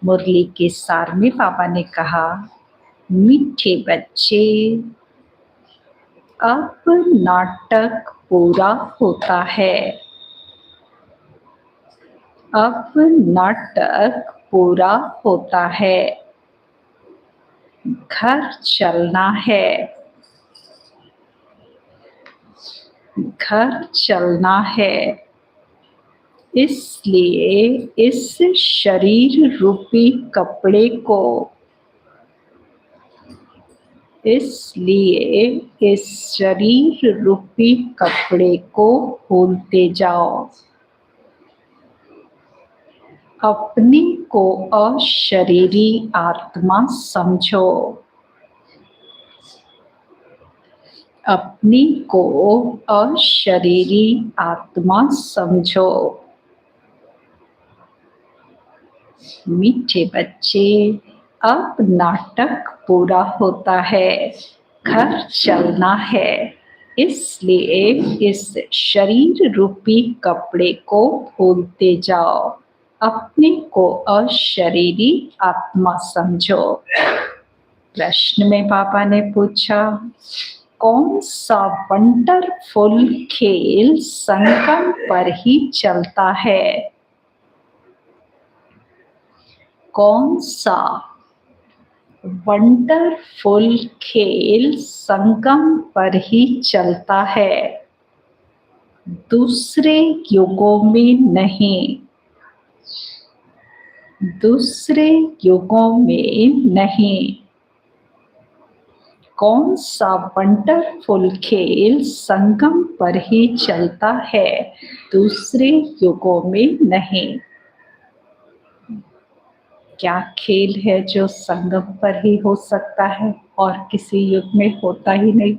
मुरली के सार में बाबा ने कहा, मीठे बच्चे, अब नाटक पूरा होता है। अब नाटक पूरा होता है। घर चलना है। घर चलना है। इसलिए इस शरीर रूपी कपड़े को इसलिए इस शरीर रूपी कपड़े को भूलते जाओ। अपने को अशरीरी आत्मा समझो। अपने को अशरीरी आत्मा समझो। मीठे बच्चे, अब नाटक पूरा होता है। घर चलना है। इसलिए इस शरीर रूपी कपड़े को भूलते जाओ। अपने को अशरीरी आत्मा समझो। प्रश्न में पापा ने पूछा, कौन सा वंडरफुल खेल संगम पर ही चलता है? कौन सा वंडरफुल खेल संगम पर ही चलता है, दूसरे युगों में नहीं। दूसरे युगों में नहीं। कौन सा वंडरफुल खेल संगम पर ही चलता है, दूसरे युगों में नहीं। क्या खेल है जो संगम पर ही हो सकता है और किसी युग में होता ही नहीं?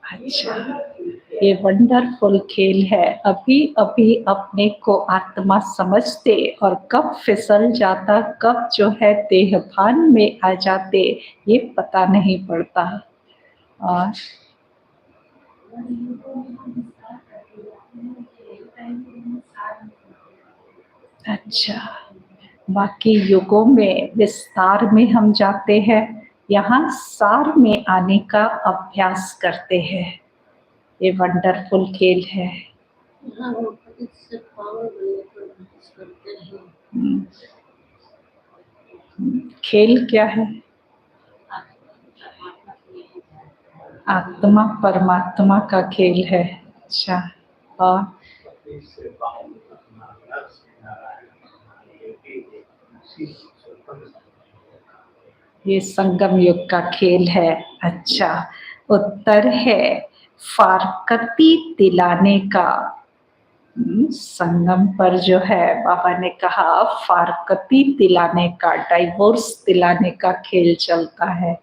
अच्छा, ये वंडरफुल खेल है। अभी अभी अपने को आत्मा समझते और कब फिसल जाता, कब जो है देहभान में आ जाते, ये पता नहीं पड़ता। और अच्छा, बाकी युगों में विस्तार में हम जाते हैं, यहाँ सार में आने का अभ्यास करते हैं। ये वंडरफुल खेल है। खेल क्या है? आत्मा परमात्मा का खेल है। अच्छा, और ये संगम युग का खेल है। अच्छा, उत्तर है फारकती दिलाने का। संगम पर जो है बाबा ने कहा फारकती दिलाने का, डाइवोर्स दिलाने का खेल चलता है।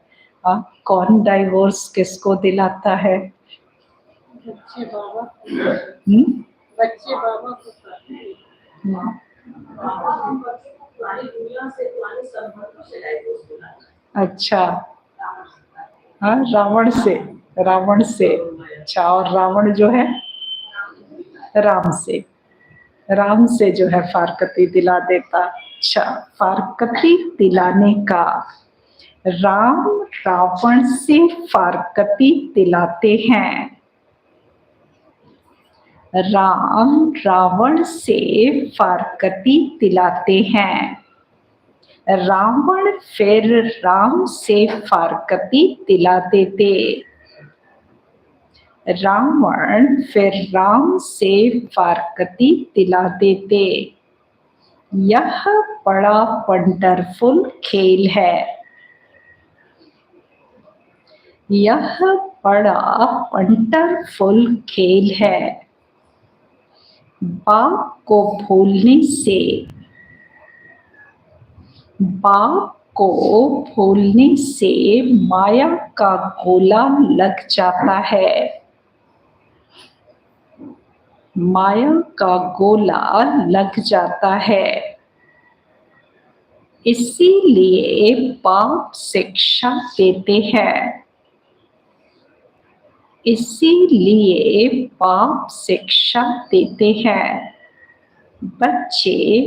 कौन डाइवोर्स किसको दिलाता है? बच्चे बाबा। बच्चे बाबा को। अच्छा, हाँ, रावण से। रावण से। अच्छा, और रावण जो है राम से। राम से जो है फारकती दिला देता। अच्छा, फारकती दिलाने का। राम रावण से फारकती दिलाते हैं। राम रावण से फारकती दिलाते हैं। रावण फिर राम से फारकती दिला देते। रावण फिर राम से फारकती दिला देते। यह बड़ा वंडरफुल खेल है। यह बड़ा वंडरफुल खेल है। बाप को भूलने से, बाप को भूलने से माया का गोला लग जाता है। माया का गोला लग जाता है। इसीलिए बाप शिक्षा देते हैं। इसीलिए बाप शिक्षा देते हैं, बच्चे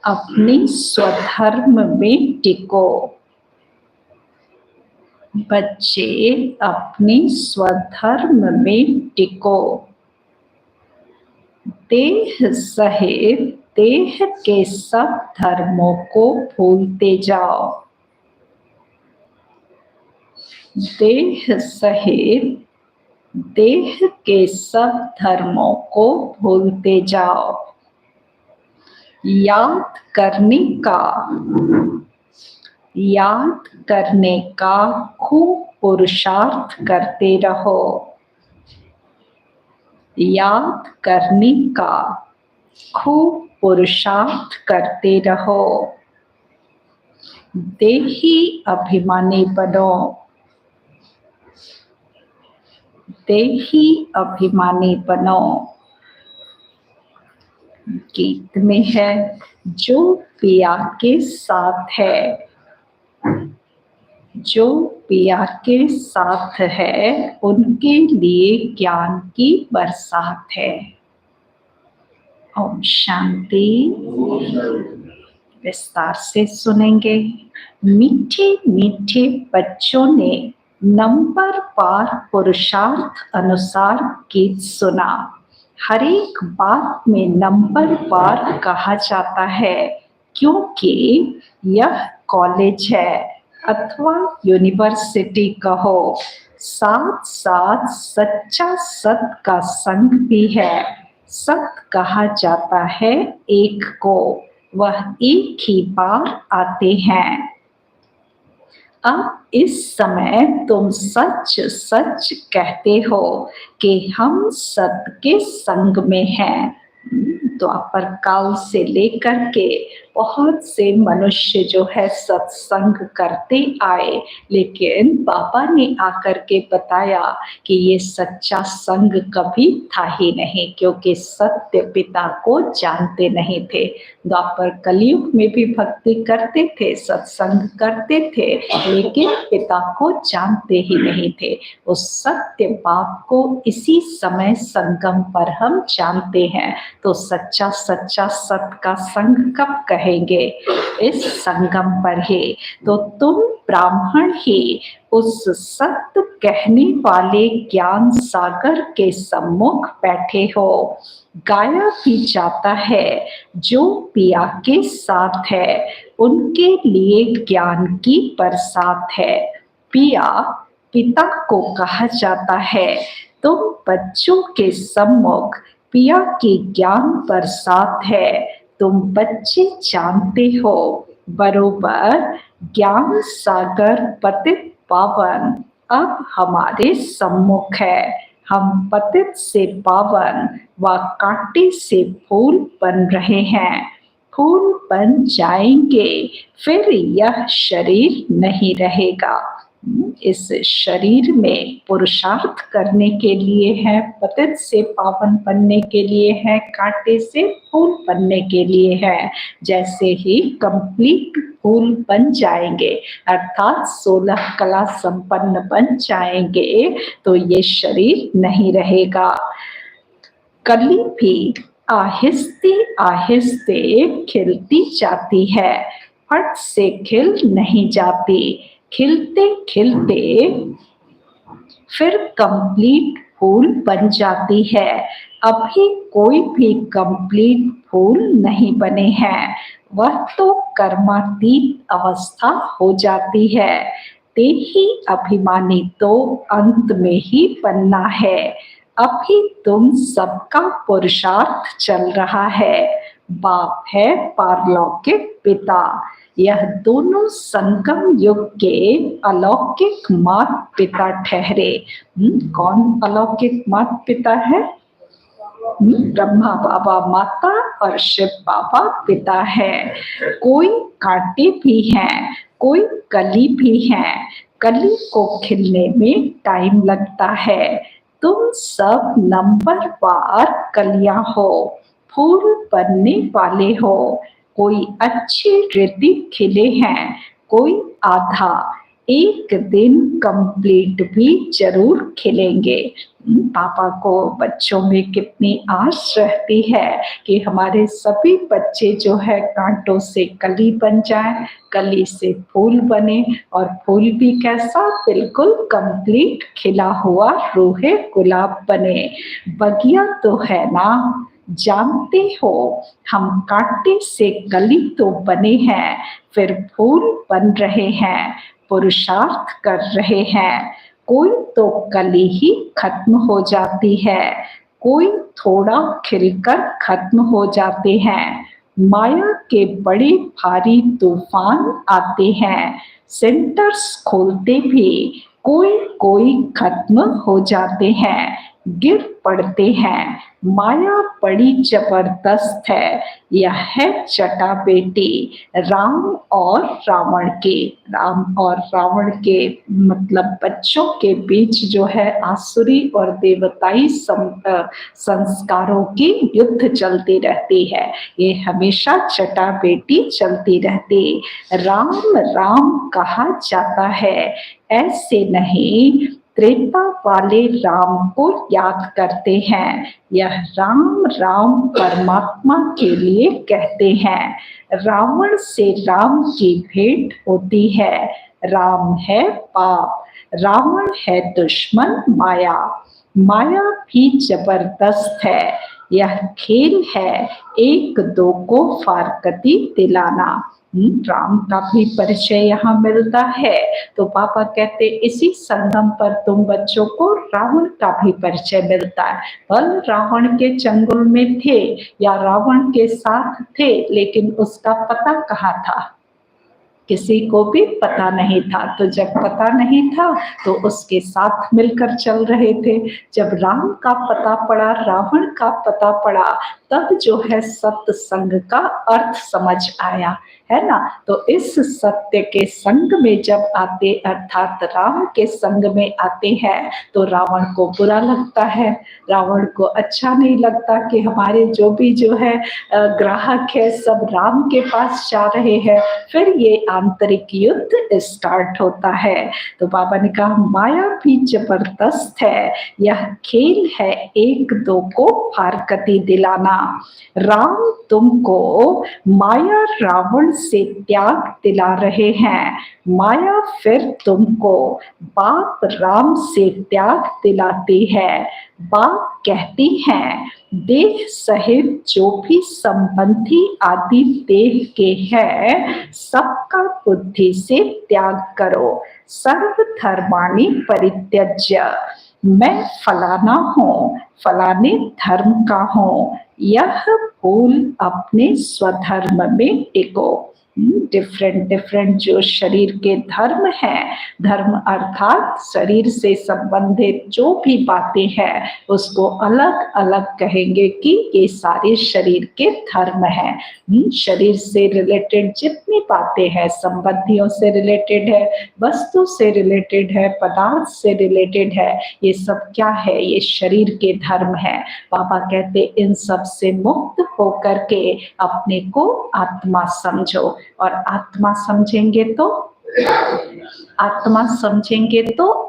अपने स्वधर्म में टिको। बच्चे अपने स्वधर्म में टिको। देह सहित देह के सब धर्मों को भूलते जाओ। देह सहित देह के सब धर्मों को भूलते जाओ। याद करने का खूब पुरुषार्थ करते रहो। याद करने का खूब पुरुषार्थ करते रहो। देही अभिमानी बनो। देही अभिमानी बनो। गीत में है, जो पिया के साथ है, जो पिया के साथ है, उनके लिए ज्ञान की बरसात है। ओम शांति। विस्तार से सुनेंगे। मीठे मीठे बच्चों ने नंबर पार पुरुषार्थ अनुसार गीत सुना। हर एक बात में नंबर पार कहा जाता है, क्योंकि यह कॉलेज है अथवा यूनिवर्सिटी कहो, साथ साथ सच्चा सत का संग भी है। सत कहा जाता है एक को, वह एक ही बार आते हैं। अब इस समय तुम सच सच कहते हो कि हम सत के संग में हैं। द्वापर काल से लेकर के बहुत से मनुष्य जो है सत्संग करते आए, लेकिन बाबा ने आकर के बताया कि ये सच्चा संग कभी था ही नहीं, क्योंकि सत्य पिता को जानते नहीं थे। द्वापर कलयुग में भी भक्ति करते थे, सत्संग करते थे, लेकिन पिता को जानते ही नहीं थे। उस सत्य बाप को इसी समय संगम पर हम जानते हैं। तो सच्चा सच्चा सत का संग कब कहेंगे? इस संगम पर ही। तो तुम ब्राह्मण ही उस सत्य कहने वाले ज्ञान सागर के सम्मुख बैठे हो। गाया भी जाता है, जो पिया के साथ है, उनके लिए ज्ञान की बरसात है। पिया पिता को कहा जाता है। तुम बच्चों के सम्मुख पिया की ज्ञान बरसात है। तुम बच्चे जानते हो बरोबर ज्ञान सागर पतित पावन अब हमारे सम्मुख है। हम पतित से पावन व कांटे से फूल बन रहे हैं। फूल बन जाएंगे, फिर यह शरीर नहीं रहेगा। इस शरीर में पुरुषार्थ करने के लिए है, पतित से पावन बनने के लिए है, कांटे से फूल बनने के लिए है। जैसे ही कंप्लीट फूल बन जाएंगे, अर्थात 16 कला संपन्न बन जाएंगे, तो ये शरीर नहीं रहेगा। कली भी आहिस्ते आहिस्ते खिलती जाती है, फट से खिल नहीं जाती। खिलते खिलते फिर कंप्लीट फूल बन जाती है। अभी कोई भी कंप्लीट फूल नहीं बने हैं, वह तो कर्मातीत अवस्था हो जाती है। देही अभिमानी तो अंत में ही बनना है। अभी तुम सबका पुरुषार्थ चल रहा है। बाप है पारलौकिक पिता। यह दोनों संगम युग के अलौकिक माता पिता ठहरे। कौन अलौकिक माता पिता है? ब्रह्मा बाबा माता और शिव बाबा पिता है। कोई कांटे भी हैं, कोई कली भी हैं। कली को खिलने में टाइम लगता है। तुम सब नंबर वार कलियां हो, फूल बनने वाले हो। कोई अच्छे ऋतिक खिले हैं, कोई आधा। एक दिन कंप्लीट भी जरूर खिलेंगे। पापा को बच्चों में कितनी आस रहती है कि हमारे सभी बच्चे जो है कांटों से कली बन जाए, कली से फूल बने, और फूल भी कैसा, बिल्कुल कंप्लीट खिला हुआ रूहे गुलाब बने। बगिया तो है ना, जानते हो हम कांटे से कली तो बने हैं, फिर फूल बन रहे हैं, पुरुषार्थ कर रहे हैं। कोई तो कली ही खत्म हो जाती है, कोई थोड़ा खिलकर खत्म हो जाते हैं। माया के बड़े भारी तूफान आते हैं, सेंटर्स खोलते भी कोई कोई खत्म हो जाते हैं, गिर पड़ते हैं। माया बड़ी जबरदस्त है, यह है चटा बेटी राम और रावण के। राम और रावण के मतलब बच्चों के बीच जो है आसुरी और देवताई संस्कारों की युद्ध चलती रहती है। ये हमेशा चटा बेटी चलती रहती। राम राम कहा जाता है, ऐसे नहीं, त्रेता वाले राम को याद करते हैं। यह राम राम परमात्मा के लिए कहते हैं। रावण से राम की भेंट होती है। राम है पाप, रावण है दुश्मन माया। माया भी जबरदस्त है, यह खेल है एक दो को फारकती दिलाना। राम का भी परिचय यहाँ मिलता है। तो पापा कहते इसी संगम पर तुम बच्चों को रावण का भी परिचय मिलता है। बल रावण के चंगुल में थे या रावण के साथ थे, लेकिन उसका पता कहाँ था, किसी को भी पता नहीं था। तो जब पता नहीं था तो उसके साथ मिलकर चल रहे थे। जब राम का पता पड़ा, रावण का पता पड़ा, तब जो है सत्संग का अर्थ समझ आया, है ना। तो इस सत्य के संग में जब आते, अर्थात राम के संग में आते हैं, तो रावण को बुरा लगता है। रावण को अच्छा नहीं लगता कि हमारे जो भी जो है ग्राहक है सब राम के पास जा रहे हैं। फिर ये आंतरिक युद्ध स्टार्ट होता है। तो बाबा ने कहा माया भी जबरदस्त है, यह खेल है एक दो को फारकती दिलाना। राम तुमको माया रावण से त्याग दिला रहे हैं, माया फिर तुमको बाप राम से त्याग दिलाती है। बाप कहती हैं देह सहित जो भी संबंधी आदि देह के हैं, सबका बुद्धि से त्याग करो। सर्व धर्माणि परित्यज्य, मैं फलाना हूँ, फलाने धर्म का हूँ, यह भूल अपने स्वधर्म में टिको। डिफरेंट डिफरेंट जो शरीर के धर्म हैं, धर्म अर्थात शरीर से संबंधित जो भी बातें हैं उसको अलग अलग कहेंगे कि ये सारे शरीर के धर्म हैं। शरीर से रिलेटेड जितनी बातें हैं, संबंधियों से रिलेटेड है, वस्तु से रिलेटेड है, पदार्थ से रिलेटेड है, ये सब क्या है, ये शरीर के धर्म है। बाबा कहते इन सब से मुक्त होकर के अपने को आत्मा समझो, और आत्मा समझेंगे तो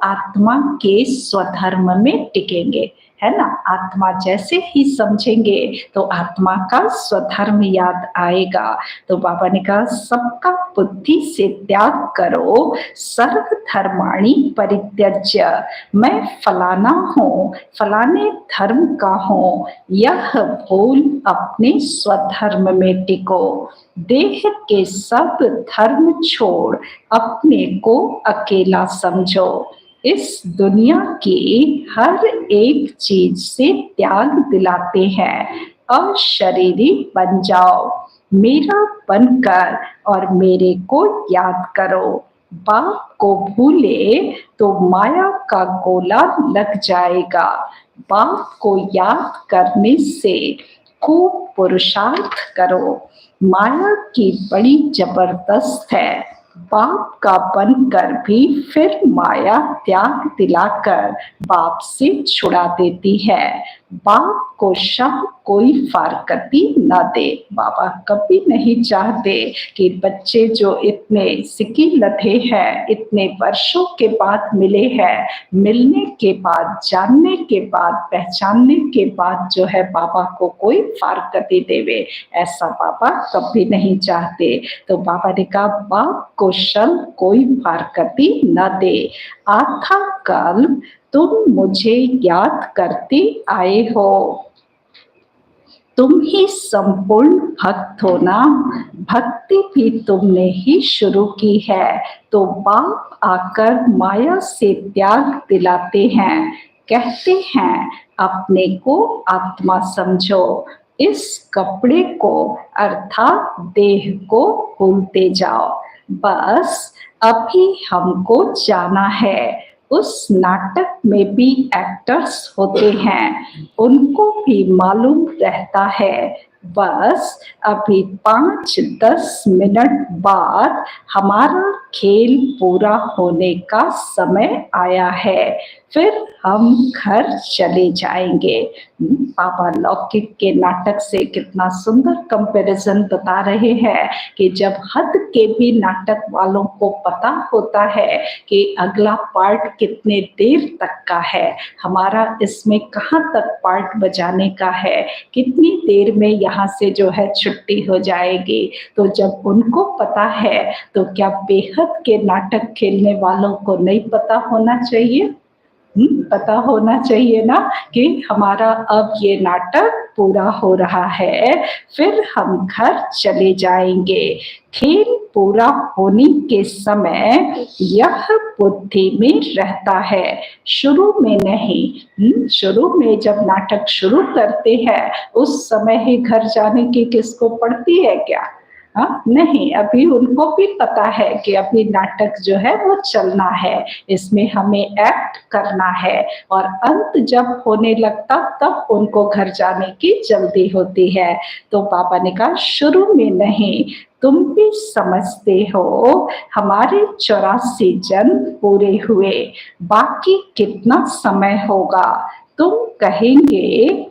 आत्मा के स्वधर्म में टिकेंगे, है ना। आत्मा जैसे ही समझेंगे तो आत्मा का स्वधर्म याद आएगा। तो बाबा ने कहा सबका बुद्धि से त्याग करो, सर्व धर्माणि परित्यज्य, मैं फलाना हूँ, फलाने धर्म का हूँ, यह भूल अपने स्वधर्म में टिको। देह के सब धर्म छोड़ अपने को अकेला समझो। इस दुनिया की हर एक चीज से त्याग दिलाते हैं, अशरीरी बन जाओ, मेरा बनकर और मेरे को याद करो। बाप को भूले तो माया का गोला लग जाएगा। बाप को याद करने से खूब पुरुषार्थ करो। माया की बड़ी जबरदस्त है, बाप का बनकर भी फिर माया त्याग दिलाकर बाप से छुड़ा देती है। बाप को शब कोई फारकती ना दे। बाबा कभी नहीं चाहते कि बच्चे जो इतने सिकी लथे हैं, इतने वर्षों के बाद मिले हैं, मिलने के बाद, जानने के बाद, पहचानने के बाद जो है बाबा को कोई फारकती देवे, ऐसा बाबा कभी नहीं चाहते। तो बाबा ने कहा बाप को शल कोई फारकती न दे। आथा काल तुम मुझे याद करते आए हो, तुम ही संपूर्ण भक्त हो ना, भक्ति भी तुमने ही शुरू की है। तो बाप आकर माया से त्याग दिलाते हैं, कहते हैं अपने को आत्मा समझो, इस कपड़े को अर्थात देह को भूलते जाओ। बस अभी हमको जाना है। उस नाटक में भी एक्टर्स होते हैं, उनको भी मालूम रहता है बस अभी 5-10 मिनट बाद हमारा खेल पूरा होने का समय आया है, फिर हम घर चले जाएंगे। पापा लौकिक के नाटक से कितना सुंदर कंपैरिजन बता रहे हैं कि जब हद के भी नाटक वालों को पता होता है कि अगला पार्ट कितने देर तक का है, हमारा इसमें कहाँ तक पार्ट बजाने का है, कितनी देर में यहाँ से जो है छुट्टी हो जाएगी, तो जब उनको पता है तो क्या बेहद के नाटक खेलने वालों को नहीं पता होना चाहिए? पता होना चाहिए ना कि हमारा अब ये नाटक पूरा हो रहा है, फिर हम घर चले जाएंगे। खेल पूरा होने के समय यह बुद्धि में रहता है, शुरू में नहीं। शुरू में जब नाटक शुरू करते हैं उस समय ही घर जाने की किसको पड़ती है क्या? नहीं, अभी उनको भी पता है कि अभी नाटक जो है वो चलना है, इसमें हमें एक्ट करना है, और अंत जब होने लगता तब उनको घर जाने की जल्दी होती है। तो पापा ने कहा शुरू में नहीं, तुम भी समझते हो हमारे 84 जन्म पूरे हुए, बाकी कितना समय होगा। तुम कहेंगे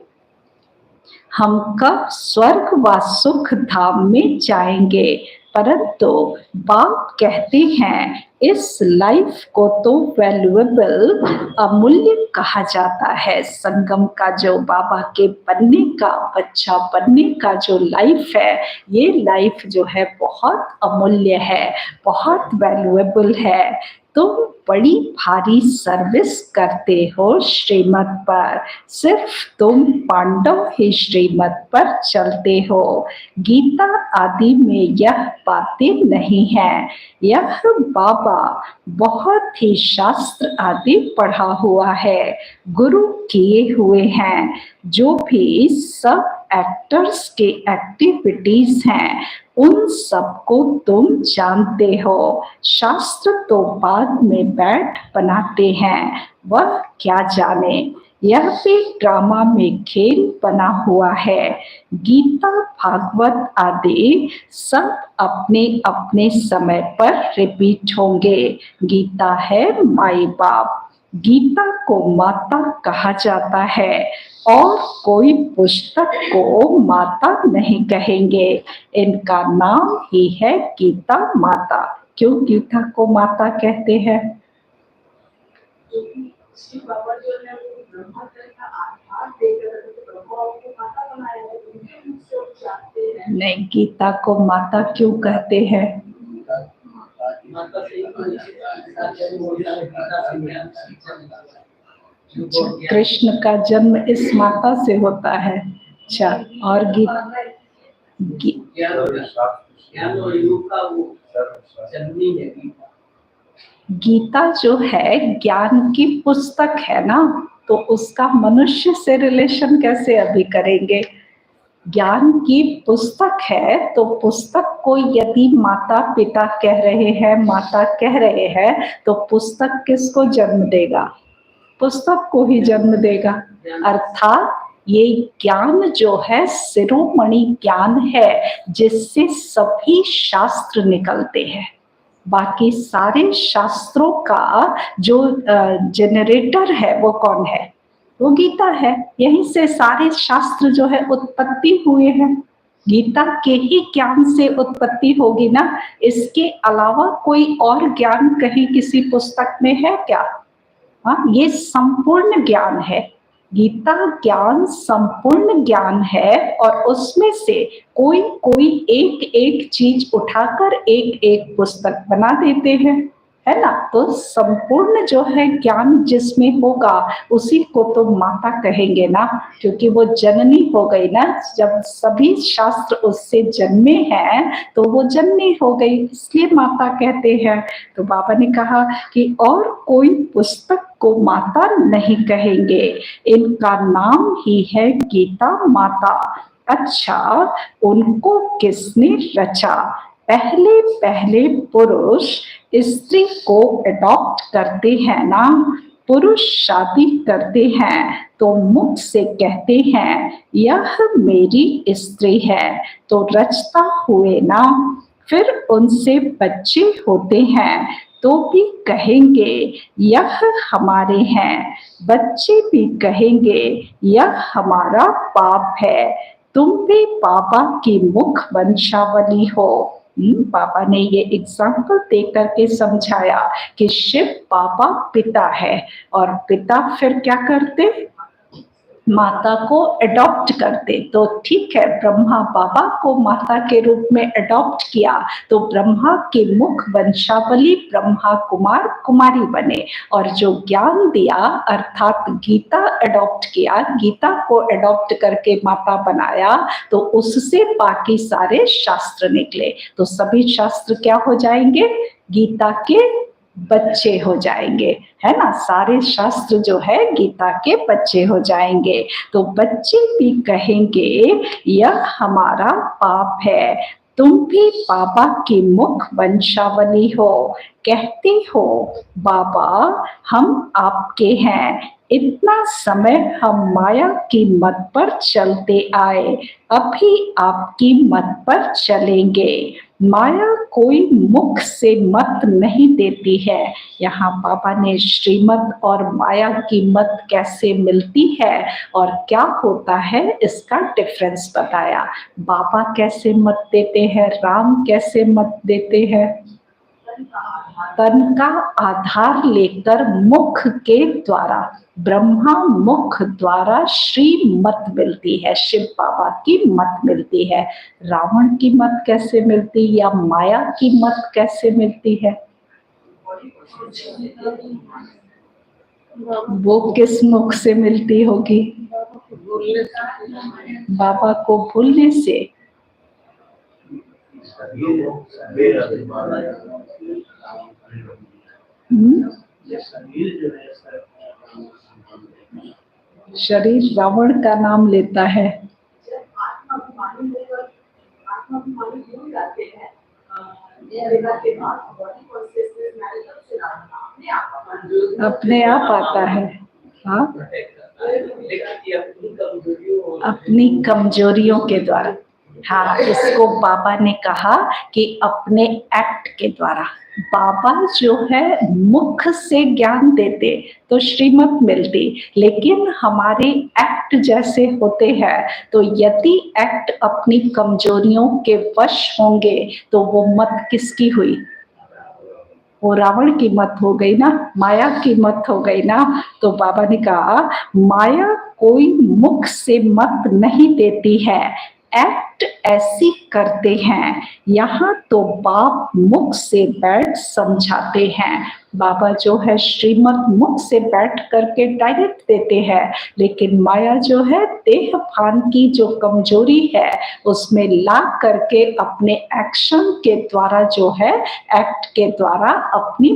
हम कब स्वर्ग व सुख धाम में जाएंगे, परंतु बाप कहते हैं इस लाइफ को तो वैल्यूएबल, अमूल्य कहा जाता है। संगम का जो बाबा के बनने का, बच्चा बनने का जो लाइफ है, ये लाइफ जो है बहुत अमूल्य है, बहुत वैल्यूएबल है। तुम बड़ी भारी सर्विस करते हो श्रीमत पर, सिर्फ तुम पांडव ही श्रीमत पर चलते हो। गीता आदि में यह बातें नहीं है। यह बाबा बहुत ही शास्त्र आदि पढ़ा हुआ है, गुरु किए हुए हैं। जो भी सब एक्टर्स के एक्टिविटीज हैं उन सबको तुम जानते हो। शास्त्र तो बाद में बैठ बनाते हैं, वह क्या जाने, यह भी ड्रामा में खेल बना हुआ है। गीता, भागवत आदि सब अपने अपने समय पर रिपीट होंगे। गीता है माई बाप, गीता को माता कहा जाता है, और कोई पुस्तक को माता नहीं कहेंगे, इनका नाम ही है गीता माता। क्यों गीता को माता कहते हैं? नहीं, गीता को माता क्यों कहते हैं? कृष्ण का जन्म इस माता से होता है। अच्छा, और गीता जो है ज्ञान की पुस्तक है ना, तो उसका मनुष्य से रिलेशन कैसे अभी करेंगे? ज्ञान की पुस्तक है तो पुस्तक को यदि माता पिता कह रहे हैं, माता कह रहे हैं, तो पुस्तक किसको जन्म देगा? पुस्तक को ही जन्म देगा। अर्थात ये ज्ञान जो है शिरोमणि ज्ञान है, जिससे सभी शास्त्र निकलते हैं। बाकी सारे शास्त्रों का जो जनरेटर है वो कौन है? वो गीता है। यहीं से सारे शास्त्र जो है उत्पत्ति हुए हैं, गीता के ही ज्ञान से उत्पत्ति होगी ना। इसके अलावा कोई और ज्ञान कहीं किसी पुस्तक में है क्या? हाँ, ये संपूर्ण ज्ञान है। गीता ज्ञान संपूर्ण ज्ञान है और उसमें से कोई कोई एक एक चीज उठाकर एक एक पुस्तक बना देते हैं, है ना। तो संपूर्ण जो है ज्ञान जिसमें होगा उसी को तो माता कहेंगे ना, क्योंकि वो जननी हो गई ना। जब सभी शास्त्र उससे जन्मे हैं तो वो जननी हो गई, इसलिए माता कहते हैं। तो बाबा ने कहा कि और कोई पुस्तक को माता नहीं कहेंगे, इनका नाम ही है गीता माता। अच्छा, उनको किसने रचा? पहले पहले पुरुष स्त्री को अडॉप्ट करते हैं ना। पुरुष शादी करते हैं तो मुख से कहते हैं यह मेरी स्त्री है, तो रचता हुए ना। फिर उनसे बच्चे होते हैं तो भी कहेंगे यह हमारे हैं, बच्चे भी कहेंगे यह हमारा बाप है। तुम भी बाबा की मुख वंशावली हो। बाबा ने ये एग्जाम्पल दे करके समझाया कि शिव बाबा पिता है और पिता फिर क्या करते? माता को अडॉप्ट करते। तो ठीक है, ब्रह्मा बाबा को माता के रूप में अडॉप्ट किया तो ब्रह्मा के मुख वंशावली ब्रह्मा कुमार कुमारी बने, और जो ज्ञान दिया अर्थात गीता अडॉप्ट किया, गीता को अडॉप्ट करके माता बनाया, तो उससे बाकी सारे शास्त्र निकले। तो सभी शास्त्र क्या हो जाएंगे? गीता के बच्चे हो जाएंगे, है ना। सारे शास्त्र जो है गीता के बच्चे हो जाएंगे। तो बच्चे भी कहेंगे यह हमारा पाप है, तुम भी बाबा की मुख वंशावली हो। कहते हो बाबा हम आपके हैं, इतना समय हम माया की मत पर चलते आए, अभी आपकी मत पर चलेंगे। माया कोई मुख से मत नहीं देती है। यहाँ बाबा ने श्रीमत और माया की मत कैसे मिलती है और क्या होता है इसका डिफरेंस बताया। बाबा कैसे मत देते हैं, राम कैसे मत देते हैं? तन का आधार लेकर मुख के द्वारा, ब्रह्मा मुख द्वारा श्री मत मिलती है, शिव बाबा की मत मिलती है। रावण की मत कैसे मिलती या माया की मत कैसे मिलती है? वो किस मुख से मिलती होगी? बाबा को भूलने से। शरीर रावण का नाम लेता है। अपने आप आता है। हाँ, अपनी कमजोरियों के द्वारा। हाँ, इसको बाबा ने कहा कि अपने एक्ट के द्वारा। बाबा जो है मुख से ज्ञान देते तो श्रीमत मिलती, लेकिन हमारे एक्ट जैसे होते हैं, तो यदि एक्ट अपनी कमजोरियों के वश होंगे तो वो मत किसकी हुई? वो रावण की मत हो गई ना, माया की मत हो गई ना। तो बाबा ने कहा माया कोई मुख से मत नहीं देती है, एक्ट ऐसी करते हैं। यहाँ तो बाप मुख से बैठ समझाते हैं। बाबा जो है श्रीमत मुख से बैठ करके डायरेक्ट देते हैं, लेकिन माया जो है देह भान की जो कमजोरी है उसमें ला करके अपने एक्शन के द्वारा जो है, एक्ट के द्वारा अपनी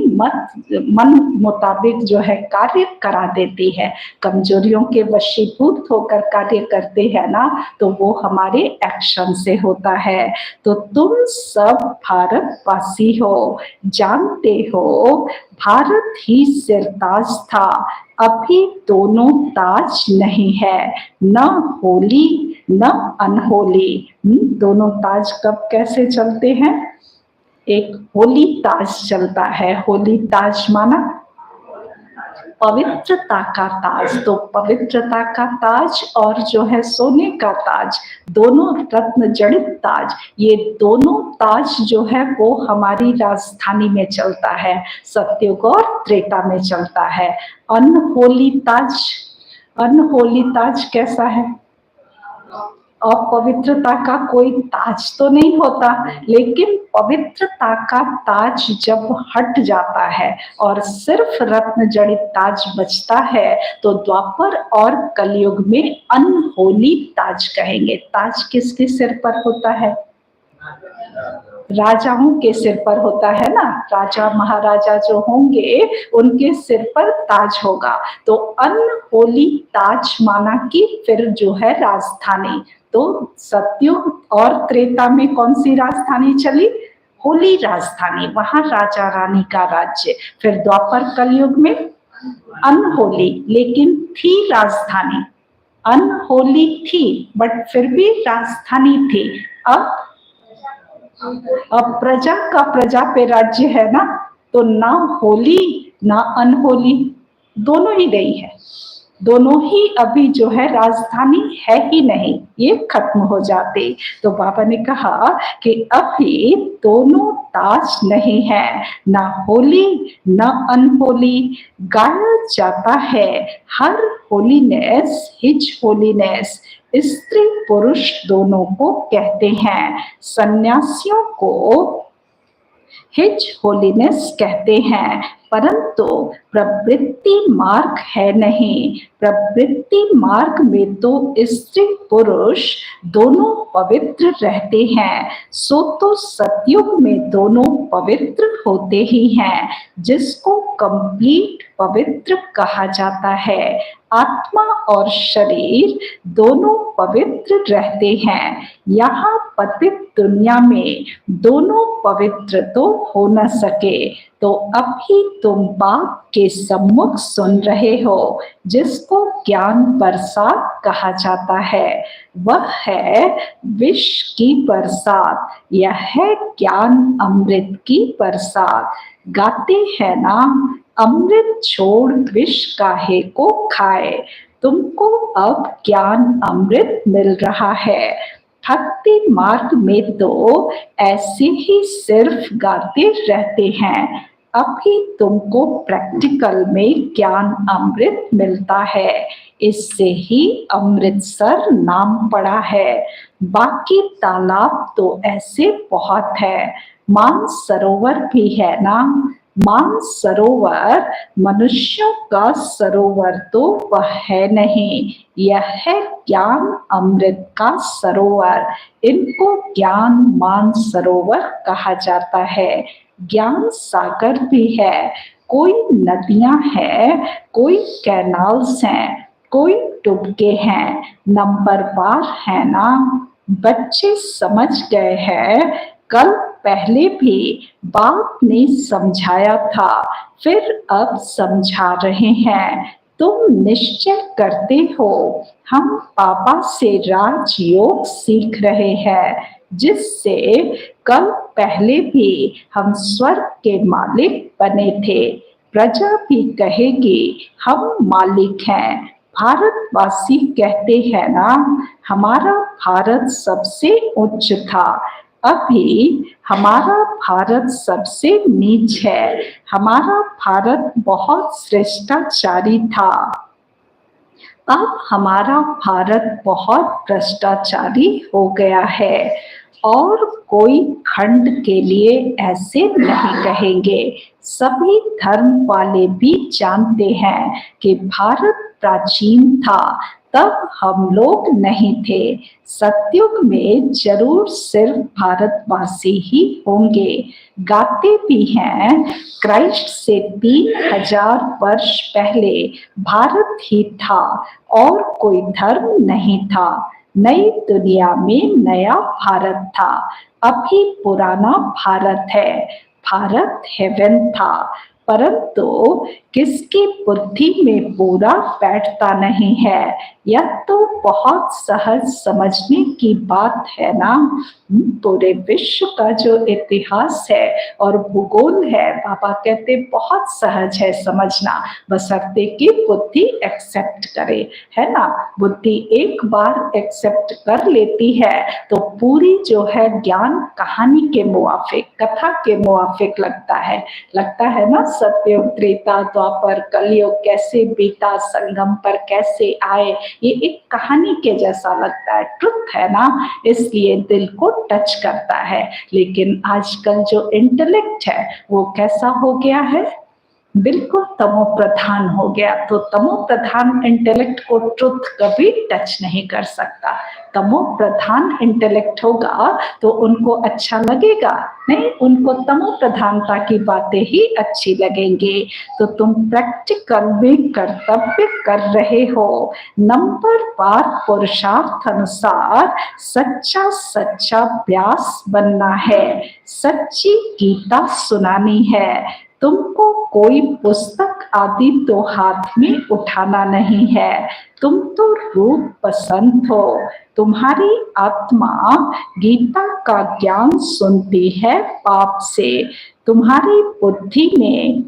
मन मुताबिक जो है कार्य करा देती है। कमजोरियों के वशीभूत होकर कार्य करते हैं ना, तो वो हमारे एक्शन से होता है। तो तुम सब भारतवासी हो, जानते हो भारत ही सिरताज था, अभी दोनों ताज नहीं है, न होली न अनहोली। दोनों ताज कब कैसे चलते हैं? एक होली ताज चलता है, होली ताज माना, पवित्रता का ताज। तो पवित्रता का ताज और जो है सोने का ताज, दोनों रत्न जड़ित ताज, ये दोनों ताज जो है वो हमारी राजधानी में चलता है, सत्युग और त्रेता में चलता है। अनहोली ताज, अनहोली ताज कैसा है? अपवित्रता का कोई ताज तो नहीं होता, लेकिन पवित्रता का ताज जब हट जाता है और सिर्फ रत्न जड़ित ताज बचता है, तो द्वापर और कलयुग में अनहोली ताज कहेंगे। ताज किसके सिर पर होता है? राजाओं के सिर पर होता है ना। राजा महाराजा जो होंगे उनके सिर पर ताज होगा। तो अनहोली ताज माना कि फिर जो है राजधानी, तो सतयुग और त्रेता में कौन सी राजधानी चली? होली राजधानी, वहां राजा रानी का राज्य। फिर द्वापर कलयुग में अनहोली, लेकिन थी राजधानी, अनहोली थी बट फिर भी राजधानी थी। अब प्रजा का प्रजा पे राज्य है ना, तो ना होली ना अनहोली, दोनों ही नहीं है, दोनों ही अभी जो है राजधानी है ही नहीं, ये खत्म हो जाते। तो बाबा ने कहा कि अभी दोनों ताज नहीं है, ना होली ना अनहोली। गाया जाता है हर होलीनेस हिज होलीनेस, स्त्री पुरुष दोनों को कहते हैं। सन्यासियों को हिज होलीनेस कहते हैं, परंतु प्रवृत्ति मार्ग है नहीं। प्रवृत्ति मार्ग में तो स्त्री पुरुष दोनों पवित्र रहते हैं, सो तो सतयुग में दोनों पवित्र होते ही हैं, जिसको कंप्लीट पवित्र कहा जाता है। आत्मा और शरीर दोनों पवित्र रहते हैं। यहाँ पतित दुनिया में दोनों पवित्र तो हो न सके। तो अभी तुम बाप के सम्मुख सुन रहे हो, जिसको ज्ञान बरसात कहा जाता है। वह है विष की बरसात, यह है ज्ञान अमृत की बरसात। गाते हैं ना, अमृत छोड़ विष काहे को खाए। तुमको अब ज्ञान अमृत मिल रहा है। भक्ति मार्ग में तो ऐसे ही सिर्फ गाते रहते हैं। अभी तुमको प्रैक्टिकल में ज्ञान अमृत मिलता है, इससे ही अमृतसर नाम पड़ा है। बाकी तालाब तो ऐसे बहुत है, मानसरोवर भी है ना। मानसरोवर मनुष्यों का सरोवर तो वह है नहीं, यह है ज्ञान अमृत का सरोवर। इनको ज्ञान मानसरोवर कहा जाता है। ज्ञान सागर भी है, कोई नदियां हैं, कोई कैनाल्स हैं, कोई डुबके हैं, नंबरवार है ना। बच्चे समझ गए हैं, कल पहले भी बाप ने समझाया था, फिर अब समझा रहे हैं। तुम निश्चय करते हो हम पापा से राजयोग सीख रहे हैं, जिससे कल पहले भी हम स्वर्ग के मालिक बने थे। प्रजा भी कहेगी हम मालिक हैं। भारतवासी कहते हैं ना, हमारा भारत सबसे उच्च था, अभी हमारा भारत सबसे नीच है। हमारा भारत बहुत श्रेष्ठाचारी था, अब हमारा भारत बहुत भ्रष्टाचारी हो गया है। और कोई खंड के लिए ऐसे नहीं कहेंगे। सभी धर्म वाले भी जानते हैं कि भारत प्राचीन था, तब हम लोग नहीं थे। सतयुग में जरूर सिर्फ भारतवासी ही होंगे। गाते भी हैं, क्राइस्ट से 3000 वर्ष पहले भारत ही था और कोई धर्म नहीं था। नई दुनिया में नया भारत था, अभी पुराना भारत है। भारत हेवन था, परंतु किसकी बुद्धि में पूरा बैठता नहीं है। यह तो बहुत सहज समझने की बात है ना। पूरे विश्व का जो इतिहास है और भूगोल है, बाबा कहते बहुत सहज है समझना, बशर्ते कि बुद्धि एक्सेप्ट करे, है ना। बुद्धि एक बार एक्सेप्ट कर लेती है तो पूरी जो है ज्ञान कहानी के मुआफिक, कथा के मुआफिक लगता है ना। सत्ययुग, त्रेता, द्वापर, कलयुग कैसे बीता, संगम पर कैसे आए, ये एक कहानी के जैसा लगता है, ट्रुथ है ना, इसलिए दिल को टच करता है। लेकिन आजकल जो इंटेलेक्ट है वो कैसा हो गया है, बिल्कुल तमो प्रधान हो गया। तो तमो प्रधान इंटेलेक्ट को ट्रुथ कभी टच नहीं कर सकता। तमो प्रधान इंटेलेक्ट होगा तो उनको अच्छा लगेगा नहीं, उनको तमो प्रधानता की बातें ही अच्छी लगेंगे। तो तुम प्रैक्टिकल में कर्तव्य कर रहे हो, नंबर बार पुरुषार्थ अनुसार सच्चा सच्चा व्यास बनना है, सच्ची गीता सुनानी है। तुमको कोई पुस्तक आदि तो हाथ में उठाना नहीं है, तुम तो रूप पसंद हो। तुम्हारी आत्मा गीता का ज्ञान सुनती है पाप से। तुम्हारी बुद्धि में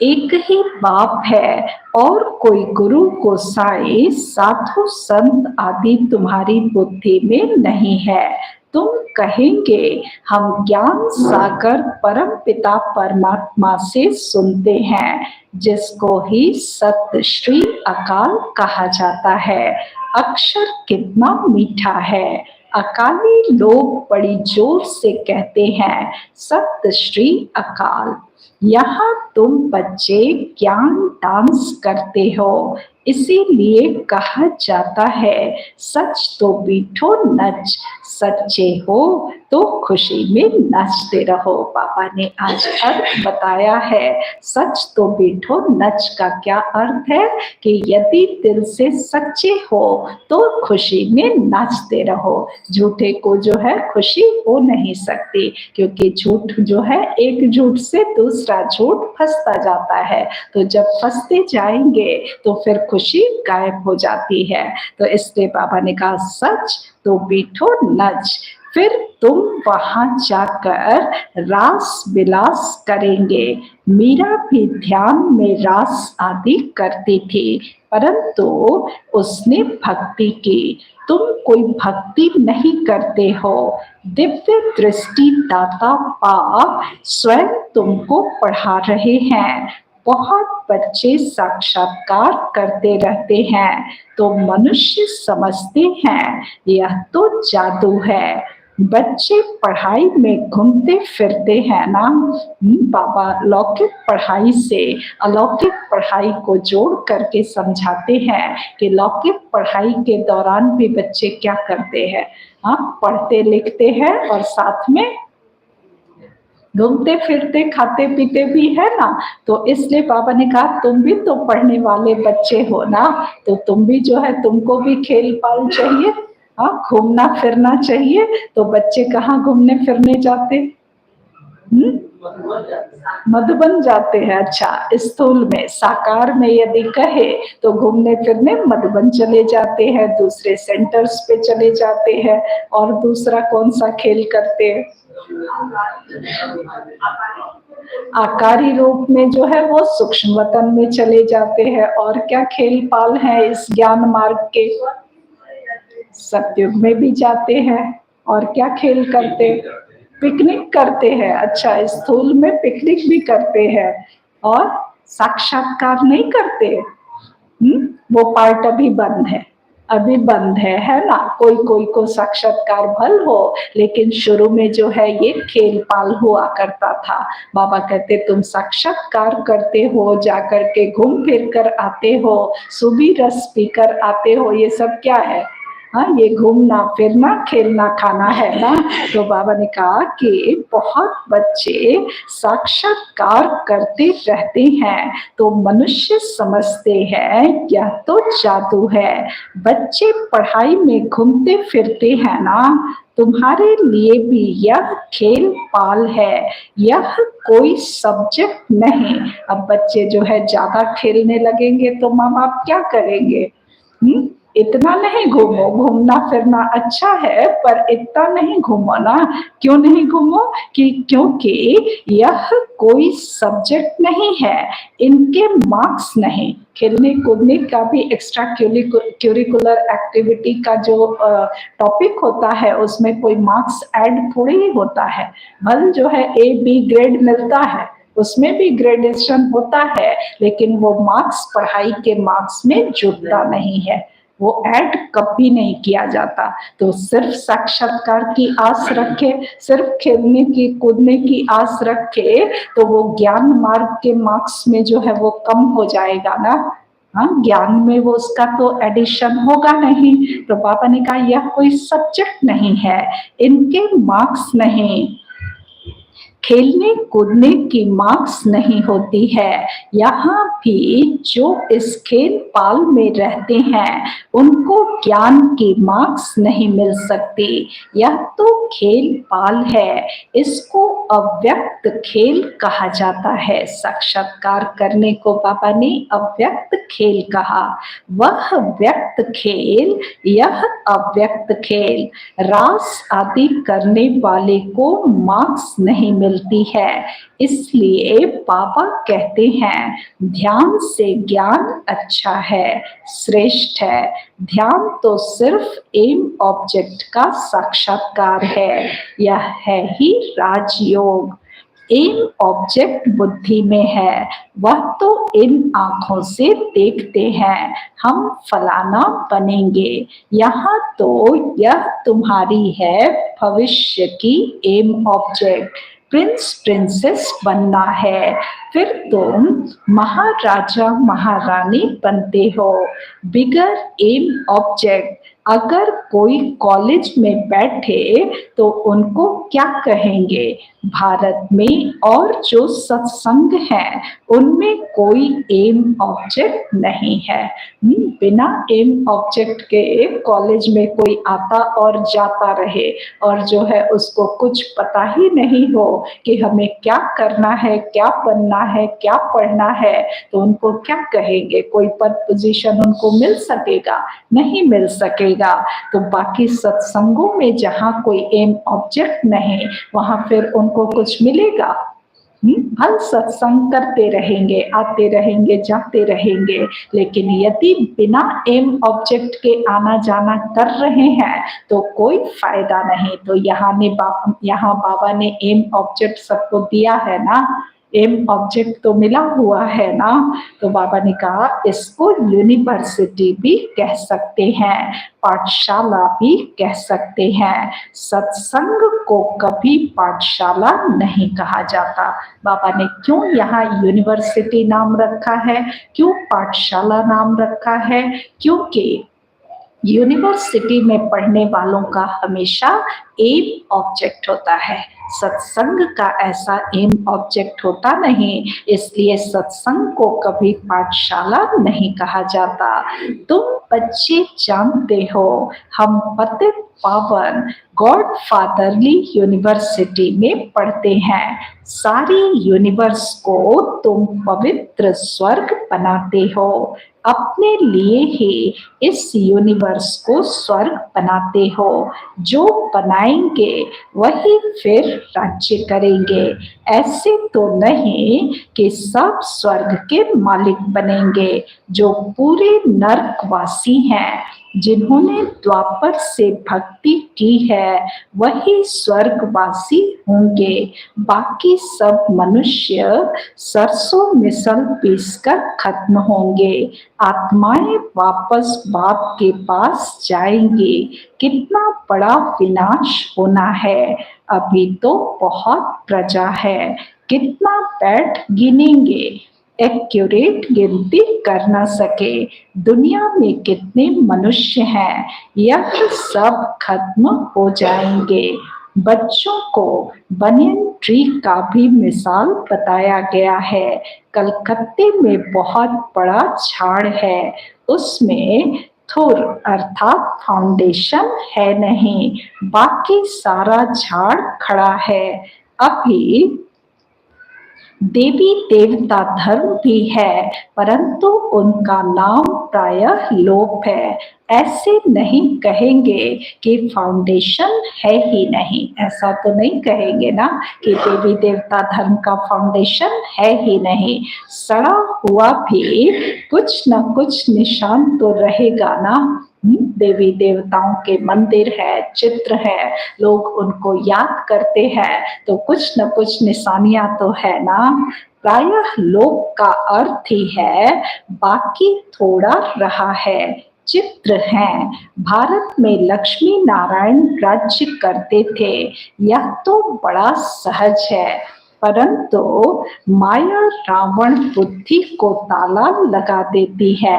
एक ही बाप है और कोई गुरु गोसाई साधु संत आदि तुम्हारी बुद्धि में नहीं है। तुम कहेंगे हम ज्ञान सागर परम पिता परमात्मा से सुनते हैं, जिसको ही सत्य श्री अकाल कहा जाता है। अक्षर कितना मीठा है, अकाली लोग बड़ी जोर से कहते हैं सत्य श्री अकाल। यहाँ तुम बच्चे ज्ञान डांस करते हो, इसीलिए कहा जाता है सच तो बीठो नच, सच्चे हो तो खुशी में नाचते रहो। पापा ने आज अर्थ बताया है, सच तो बीठो नच का क्या अर्थ है कि यदि दिल से सच्चे हो तो खुशी में नाचते रहो। झूठे को जो है खुशी हो नहीं सकती, क्योंकि झूठ जो है एक झूठ से दूसरा झूठ फंसता जाता है, तो जब फंसते जाएंगे तो फिर खुशी गायब हो जाती है। तो इसलिए बाबा ने कहा सच तो बीठो नच, फिर तुम वहां जाकर रास विलास करेंगे। मीरा भी ध्यान में रास आदि करती थी, परंतु उसने भक्ति की, तुम कोई भक्ति नहीं करते हो। दिव्य दृष्टि दाता पाप स्वयं तुमको पढ़ा रहे हैं। बहुत बच्चे साक्षात्कार करते रहते हैं तो मनुष्य समझते हैं यह तो जादू है। बच्चे पढ़ाई में घूमते फिरते हैं ना। बाबा लौकिक पढ़ाई से अलौकिक पढ़ाई को जोड़ करके समझाते हैं कि लौकिक पढ़ाई के दौरान भी बच्चे क्या करते हैं, हाँ पढ़ते लिखते हैं और साथ में घूमते फिरते खाते पीते भी है ना। तो इसलिए बाबा ने कहा तुम भी तो पढ़ने वाले बच्चे हो ना, तो तुम भी जो है तुमको भी खेल पाल चाहिए, हाँ घूमना फिरना चाहिए। तो बच्चे कहाँ घूमने फिरने जाते, मधुबन जाते हैं। अच्छा, स्थूल में साकार में यदि कहे तो घूमने फिरने मधुबन चले जाते हैं, दूसरे सेंटर्स पे चले जाते हैं। और दूसरा कौन सा खेल करते हैं, आकारी रूप में जो है वो सूक्ष्म वतन में चले जाते हैं। और क्या खेल पाल है इस ज्ञान मार्ग के, सतयुग में भी जाते हैं। और क्या खेल करते, पिकनिक करते हैं। अच्छा, स्थूल में पिकनिक भी करते हैं और साक्षात्कार नहीं करते। वो पार्ट अभी बंद है, अभी बंद है ना। कोई कोई को साक्षात्कार भल हो, लेकिन शुरू में जो है ये खेल पाल हुआ करता था। बाबा कहते तुम साक्षात्कार करते हो, जाकर के घूम फिर कर आते हो, सुबी रस पीकर आते हो, ये सब क्या है, हाँ ये घूमना फिरना खेलना खाना है ना। तो बाबा ने कहा कि बहुत बच्चे साक्षात्कार करते रहते हैं तो मनुष्य समझते हैं यह तो जादू है। बच्चे पढ़ाई में घूमते फिरते हैं ना, तुम्हारे लिए भी यह खेल पाल है, यह कोई सब्जेक्ट नहीं। अब बच्चे जो है ज्यादा खेलने लगेंगे तो माँ बाप क्या करेंगे? इतना नहीं घूमो, घूमना फिरना अच्छा है पर इतना नहीं घूमो ना। क्यों नहीं घूमो? कि क्योंकि यह कोई सब्जेक्ट नहीं है, इनके मार्क्स नहीं। खेलने कूदने का भी एक्स्ट्रा क्यूरिकुलर एक्टिविटी का जो टॉपिक होता है उसमें कोई मार्क्स ऐड थोड़ी ही होता है। भले जो है ए बी ग्रेड मिलता है, उसमें भी ग्रेडेशन होता है, लेकिन वो मार्क्स पढ़ाई के मार्क्स में जुड़ता नहीं है, वो ऐड कभी नहीं किया जाता। तो सिर्फ साक्षात्कार की आस रखे, सिर्फ खेलने की कूदने की आस रखे तो वो ज्ञान मार्ग के मार्क्स में जो है वो कम हो जाएगा ना। हाँ, ज्ञान में वो उसका तो एडिशन होगा नहीं। तो पापा ने कहा यह कोई सब्जेक्ट नहीं है, इनके मार्क्स नहीं, खेलने कूदने की मार्क्स नहीं होती है। यहाँ भी जो इस खेल पाल में रहते हैं उनको ज्ञान की मार्क्स नहीं मिल सकती। यह तो खेल पाल है, इसको अव्यक्त खेल कहा जाता है। साक्षात्कार करने को पापा ने अव्यक्त खेल कहा। वह व्यक्त खेल, यह अव्यक्त खेल, रास आदि करने वाले को मार्क्स नहीं मिलती है। इसलिए पापा कहते हैं ध्यान से ज्ञान अच्छा है, श्रेष्ठ है। ध्यान तो सिर्फ एम ऑब्जेक्ट का साक्षात्कार है, यह है ही राजयोग। एम ऑब्जेक्ट बुद्धि में है, वह तो इन आंखों से देखते हैं हम फलाना बनेंगे। यहाँ तो यह तुम्हारी है भविष्य की एम ऑब्जेक्ट, प्रिंस प्रिंसेस बनना है। फिर तुम महाराजा महारानी बनते हो। बिगर एम ऑब्जेक्ट अगर कोई कॉलेज में बैठे तो उनको क्या कहेंगे? भारत में और जो सत्संग है उनमें कोई एम ऑब्जेक्ट नहीं है। बिना एम ऑब्जेक्ट के कॉलेज में कोई आता और जाता रहे और जो है उसको कुछ पता ही नहीं हो कि हमें क्या करना है, क्या बनना है, क्या पढ़ना है, तो उनको क्या कहेंगे? कोई पद पोजीशन उनको मिल सकेगा? नहीं मिल सकेगा। तो बाकी सत्संगों में जहाँ कोई एम ऑब्जेक्ट नहीं, वहां फिर उनको कुछ मिलेगा? हम सत्संग करते रहेंगे, आते रहेंगे, जाते रहेंगे, लेकिन यदि बिना एम ऑब्जेक्ट के आना जाना कर रहे हैं तो कोई फायदा नहीं। तो यहाँ बाबा ने एम ऑब्जेक्ट सबको दिया है ना, एम ऑब्जेक्ट तो मिला हुआ है ना। तो बाबा ने कहा इसको यूनिवर्सिटी भी कह सकते हैं, पाठशाला भी कह सकते हैं। सत्संग को कभी पाठशाला नहीं कहा जाता। बाबा ने क्यों यहाँ यूनिवर्सिटी नाम रखा है, क्यों पाठशाला नाम रखा है? क्योंकि यूनिवर्सिटी में पढ़ने वालों का हमेशा एम ऑब्जेक्ट होता है, सत्संग का ऐसा एम ऑब्जेक्ट होता नहीं, इसलिए सत्संग को कभी पाठशाला नहीं कहा जाता। तुम बच्चे जानते हो हम पतित पावन गॉड फादरली यूनिवर्सिटी में पढ़ते हैं। सारी यूनिवर्स को तुम पवित्र स्वर्ग बनाते हो, अपने लिए ही इस यूनिवर्स को स्वर्ग बनाते हो। जो बनाएंगे वही फिर राज्य करेंगे। ऐसे तो नहीं कि सब स्वर्ग के मालिक बनेंगे। जो पूरे नरकवासी हैं, जिन्होंने द्वापर से भक्ति की है, वही स्वर्गवासी होंगे। बाकी सब मनुष्य सरसों मिसल पीसकर खत्म होंगे, आत्माएं वापस बाप के पास जाएंगी। कितना बड़ा विनाश होना है, अभी तो बहुत प्रजा है, कितना बैठ गिनेंगे, एक्यूरेट गिनती कर ना सके। दुनिया में कितने मनुष्य हैं, यह सब खत्म हो जाएंगे। बच्चों को बनियन ट्री का भी मिसाल बताया गया है। कलकत्ते में बहुत बड़ा झाड़ है, उसमें थुर अर्थात फाउंडेशन है नहीं, बाकी सारा झाड़ खड़ा है। अभी देवी देवता धर्म भी है, परंतु उनका नाम प्रायः लोप है। ऐसे नहीं कहेंगे कि फाउंडेशन है ही नहीं, ऐसा तो नहीं कहेंगे ना कि देवी देवता धर्म का फाउंडेशन है ही नहीं। सड़ा हुआ भी कुछ न कुछ निशान तो रहेगा ना। देवी देवताओं के मंदिर है, चित्र है, लोग उनको याद करते हैं, तो कुछ न कुछ निशानियां तो है ना। प्रायः लोक का अर्थ ही है बाकी थोड़ा रहा है, चित्र हैं। भारत में लक्ष्मी नारायण राज्य करते थे, यह तो बड़ा सहज है, परंतु माया रावण बुद्धि को ताला लगा देती है।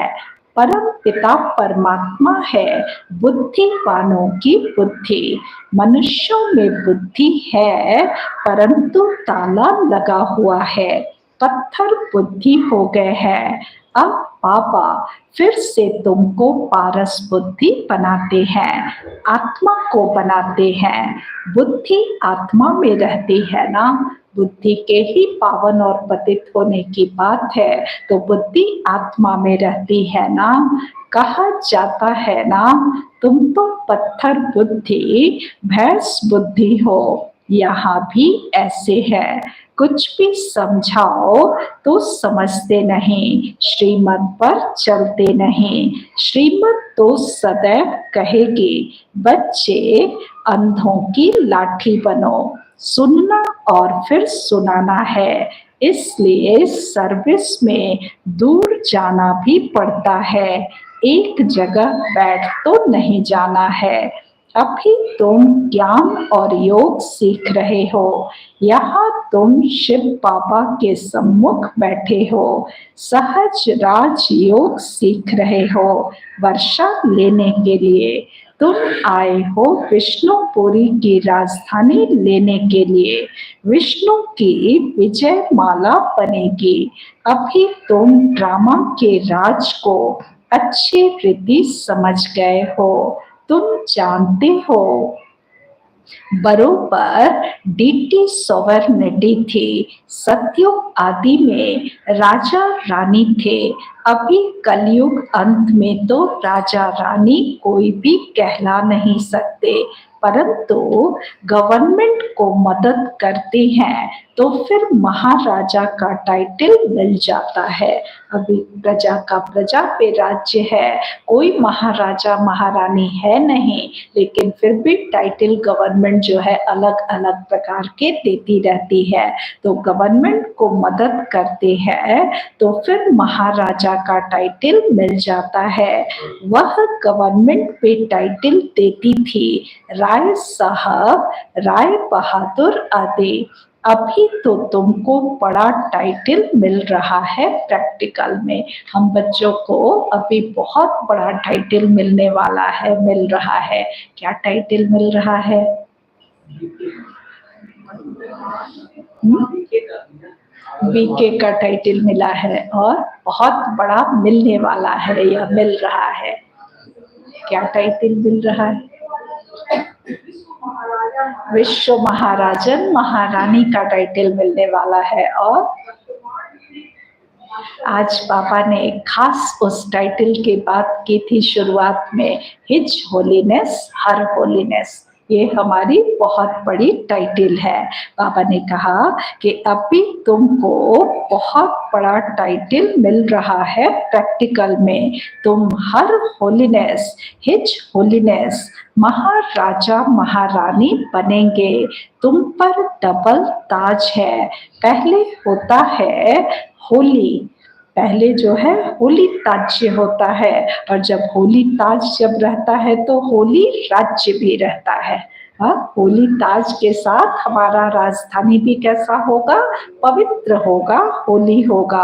परम पिता परमात्मा है बुद्धिवानों की बुद्धि। मनुष्यों में बुद्धि है, परंतु ताला लगा हुआ है, पत्थर बुद्धि हो गए हैं। अब पापा फिर से तुमको पारस बुद्धि बनाते हैं, आत्मा को बनाते हैं। बुद्धि आत्मा में रहती है ना, बुद्धि के ही पावन और पतित होने की बात है, तो बुद्धि आत्मा में रहती है ना। कहा जाता है ना, तुम तो पत्थर बुद्धि भैंस बुद्धि हो। यहाँ भी ऐसे है, कुछ भी समझाओ तो समझते नहीं, श्रीमत पर चलते नहीं। श्रीमत तो सदैव कहेगी, बच्चे अंधों की लाठी बनो, सुनना और फिर सुनाना है, इसलिए सर्विस में दूर जाना भी पड़ता है, एक जगह बैठ तो नहीं जाना है। अभी तुम ज्ञान और योग सीख रहे हो, यहाँ तुम शिव बाबा के सम्मुख बैठे हो, सहज राज योग सीख रहे हो, वर्षा लेने के लिए। तुम आए हो विष्णुपुरी की राजधानी लेने के लिए, विष्णु की विजय माला बनेगी। अभी तुम ड्रामा के राज को अच्छी रीति समझ गए हो, तुम जानते हो बरोबर डीटी सॉवरेनिटी थी। सतयुग आदि में राजा रानी थे, अभी कलयुग अंत में तो राजा रानी कोई भी कहला नहीं सकते, परंतु गवर्नमेंट को मदद करते हैं तो फिर महाराजा का टाइटल मिल जाता है। अभी प्रजा का प्रजा पे राज्य है, कोई महाराजा महारानी है नहीं, लेकिन फिर भी टाइटल गवर्नमेंट जो है अलग अलग प्रकार के देती रहती है, तो गवर्नमेंट को मदद करते हैं तो फिर महाराजा का टाइटल मिल जाता है। वह गवर्नमेंट पे टाइटल देती थी राय साहब, राय बहादुर आदि। अभी तो तुमको बड़ा टाइटल मिल रहा है प्रैक्टिकल में, हम बच्चों को अभी बहुत बड़ा टाइटल मिलने वाला है, मिल रहा है। क्या टाइटल मिल रहा है? बीके का टाइटल मिला है और बहुत बड़ा मिलने वाला है या मिल रहा है। क्या टाइटल मिल रहा है? विश्व महाराजन महारानी का टाइटल मिलने वाला है। और आज पापा ने खास उस टाइटल की बात की थी शुरुआत में, हिज होलीनेस हर होलीनेस, ये हमारी बहुत बड़ी टाइटल है। पापा ने कहा कि अभी तुमको बहुत बड़ा टाइटल मिल रहा है प्रैक्टिकल में, तुम हर होलीनेस, हिज होलीनेस, महाराजा महारानी बनेंगे, तुम पर डबल ताज है। पहले होता है होली, पहले जो है होली ताज्य होता है, और जब होली ताज जब रहता है तो होली राज्य भी रहता है। होली ताज के साथ हमारा राजधानी भी कैसा होगा? पवित्र होगा, होली होगा।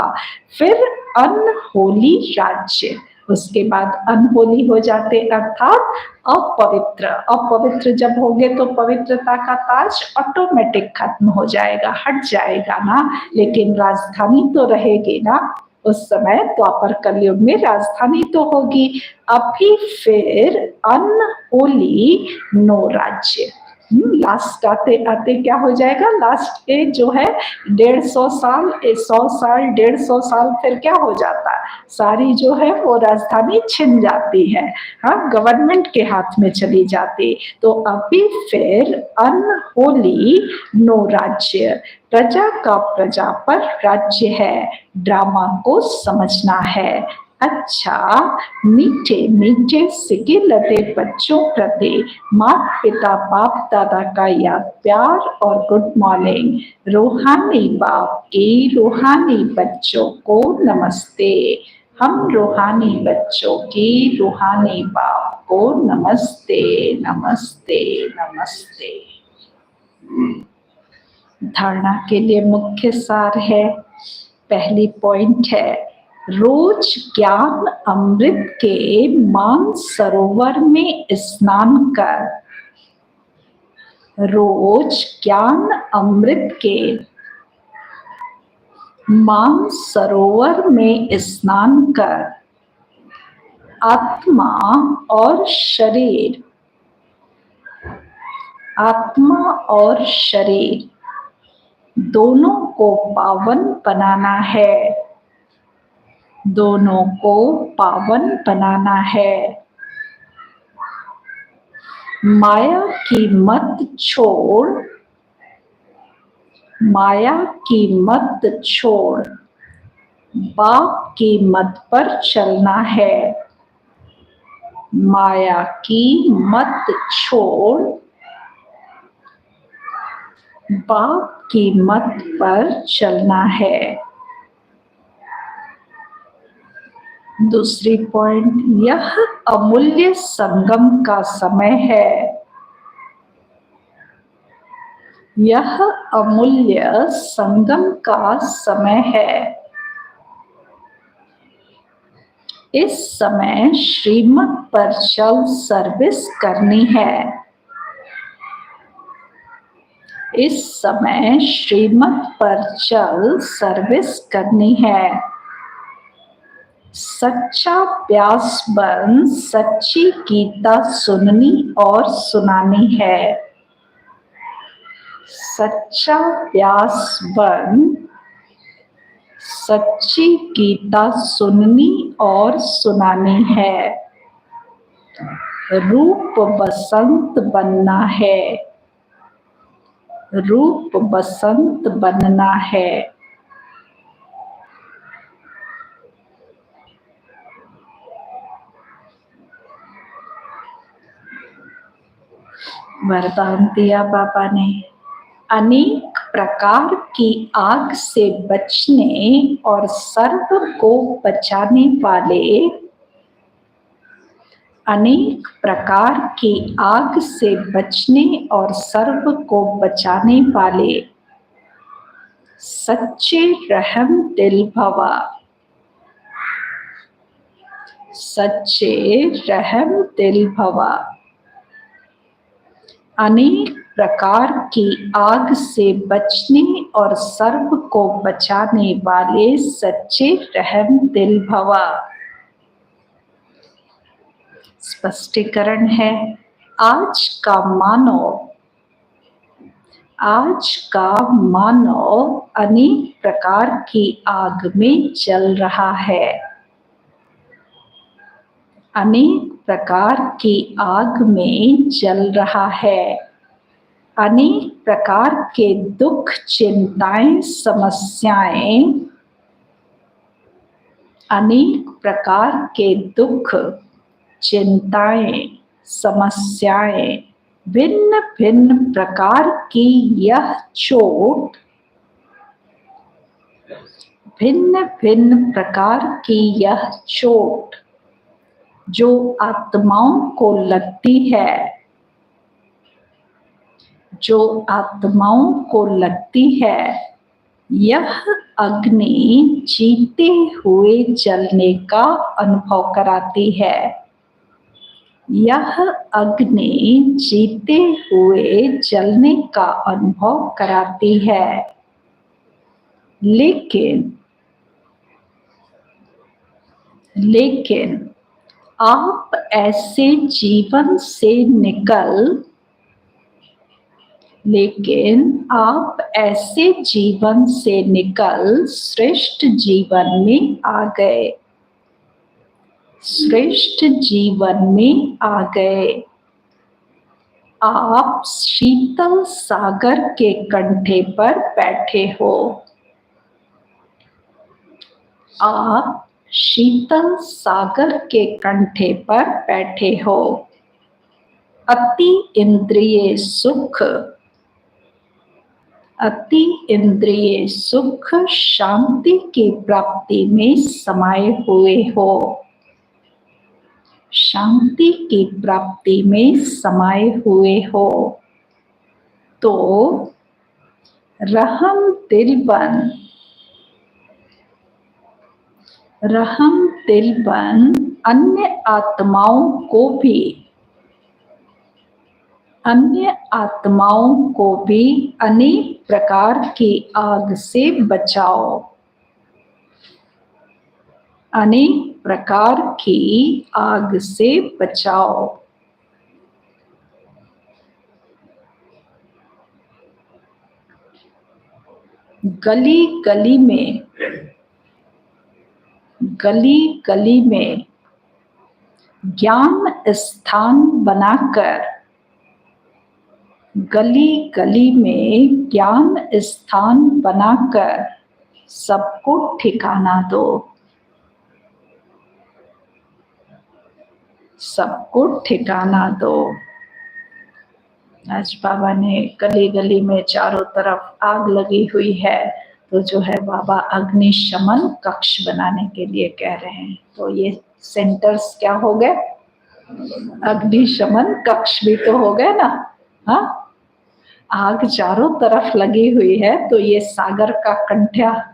फिर अनहोली राज्य, उसके बाद अनहोली हो जाते अर्थात अपवित्र। अपवित्र जब होंगे तो पवित्रता का ताज ऑटोमेटिक खत्म हो जाएगा, हट जाएगा ना, लेकिन राजधानी तो रहेगी ना। उस समय द्वापर कलयुग में राजधानी तो होगी। अभी फिर अनहोली नो राज्य। लास्ट आते आते क्या हो जाएगा, लास्ट के जो है 150 साल 100 साल 150 साल फिर क्या हो जाता है, सारी जो है वो राजधानी छिन जाती है, हाँ गवर्नमेंट के हाथ में चली जाती। तो अभी फिर अनहोली नो राज्य, प्रजा का प्रजा पर राज्य है, ड्रामा को समझना है। अच्छा, मीठे मीठे सिके लते बच्चों प्रति माता पिता बाप दादा का याद प्यार और गुड मॉर्निंग। रूहानी बाप की रूहानी बच्चों को नमस्ते। हम रूहानी बच्चों की रूहानी बाप को नमस्ते नमस्ते नमस्ते। धारणा के लिए मुख्य सार है, पहली पॉइंट है, रोज ज्ञान अमृत के मान सरोवर में स्नान कर। रोज ज्ञान अमृत के मान सरोवर में स्नान कर आत्मा और शरीर, आत्मा और शरीर दोनों को पावन बनाना है, दोनों को पावन बनाना है। माया की मत छोड़, माया की मत छोड़, बाप की मत पर चलना है। माया की मत छोड़, बाप की मत पर चलना है। दूसरी पॉइंट, यह अमूल्य संगम का समय है, यह अमूल्य संगम का समय है। इस समय श्रीमत पर चल सर्विस करनी है, इस समय श्रीमत पर चल सर्विस करनी है। सच्चा प्यास बन सच्ची गीता सुननी और सुनानी है, सच्चा प्यास बन सच्ची गीता सुननी और सुनानी है। रूप बसंत बनना है, रूप बसंत बनना है। वरदान दिया बाबा ने, अनेक प्रकार की आग से बचने और सर्व को बचाने वाले, अनेक प्रकार की आग से बचने और सर्व को बचाने वाले सच्चे रहम दिल भवा, सच्चे रहम दिल भवा। अनेक प्रकार की आग से बचने और सर्व को बचाने वाले सच्चे रहम दिल भवा। स्पष्टीकरण है, आज का मानव, आज का मानव अनेक प्रकार की आग में जल रहा है, अनेक प्रकार की आग में जल रहा है। अनेक प्रकार के दुख चिंताएं समस्याएं, अनेक प्रकार के दुख चिंताएं समस्याएं, भिन्न भिन्न प्रकार की यह चोट, भिन्न भिन्न प्रकार की यह चोट जो आत्माओं को लगती है, जो आत्माओं को लगती है, यह अग्नि जीते हुए जलने का अनुभव कराती है, यह अग्नि जीते हुए जलने का अनुभव कराती है। लेकिन लेकिन आप ऐसे जीवन से निकल श्रेष्ठ जीवन में आ गए। श्रेष्ठ जीवन में आ गए। आप शीतल सागर के कंठे पर बैठे हो। आप शीतल सागर के कंठे पर बैठे हो। अति इंद्रिय सुख शांति की प्राप्ति में समाये हुए हो। शांति की प्राप्ति में समाये हुए हो। तो रहम दिल बन अन्य आत्माओं को भी अनेक प्रकार की आग से बचाओ। अनेक प्रकार की आग से बचाओ। गली गली में ज्ञान स्थान बनाकर सबको ठिकाना दो। सबको ठिकाना दो। आज बाबा ने गली गली में चारों तरफ आग लगी हुई है, तो जो है बाबा अग्निशमन कक्ष बनाने के लिए कह रहे हैं। तो ये सेंटर्स क्या हो गए? अग्निशमन कक्ष भी तो हो गए ना। हाँ, आग चारों तरफ लगी हुई है, तो ये सागर का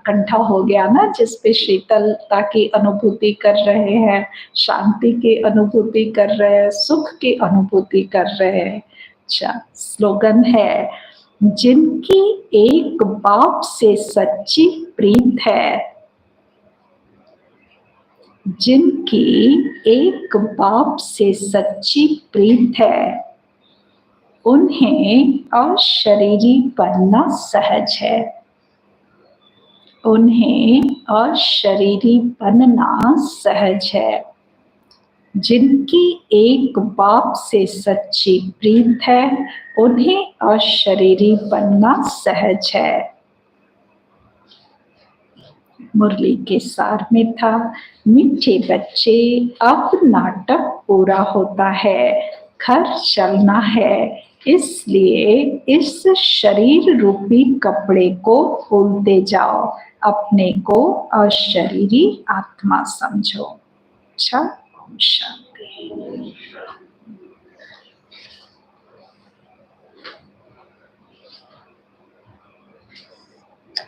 कंठा हो गया ना, जिसपे शीतलता की अनुभूति कर रहे हैं, शांति की अनुभूति कर रहे हैं, सुख की अनुभूति कर रहे हैं। अच्छा, स्लोगन है, जिनकी एक बाप से सच्ची प्रीत है, जिनकी एक बाप से सच्ची प्रीत है, उन्हें अशरीरी बनना सहज है। उन्हें अशरीरी बनना सहज है। जिनकी एक बाप से सच्ची प्रीत है, उन्हें अशरीरी बनना सहज है। मुरली के सार में था, मीठे बच्चे अब नाटक पूरा होता है, घर चलना है, इसलिए इस शरीर रूपी कपड़े को खोलते जाओ, अपने को अशरीरी आत्मा समझो। अच्छा, शांति।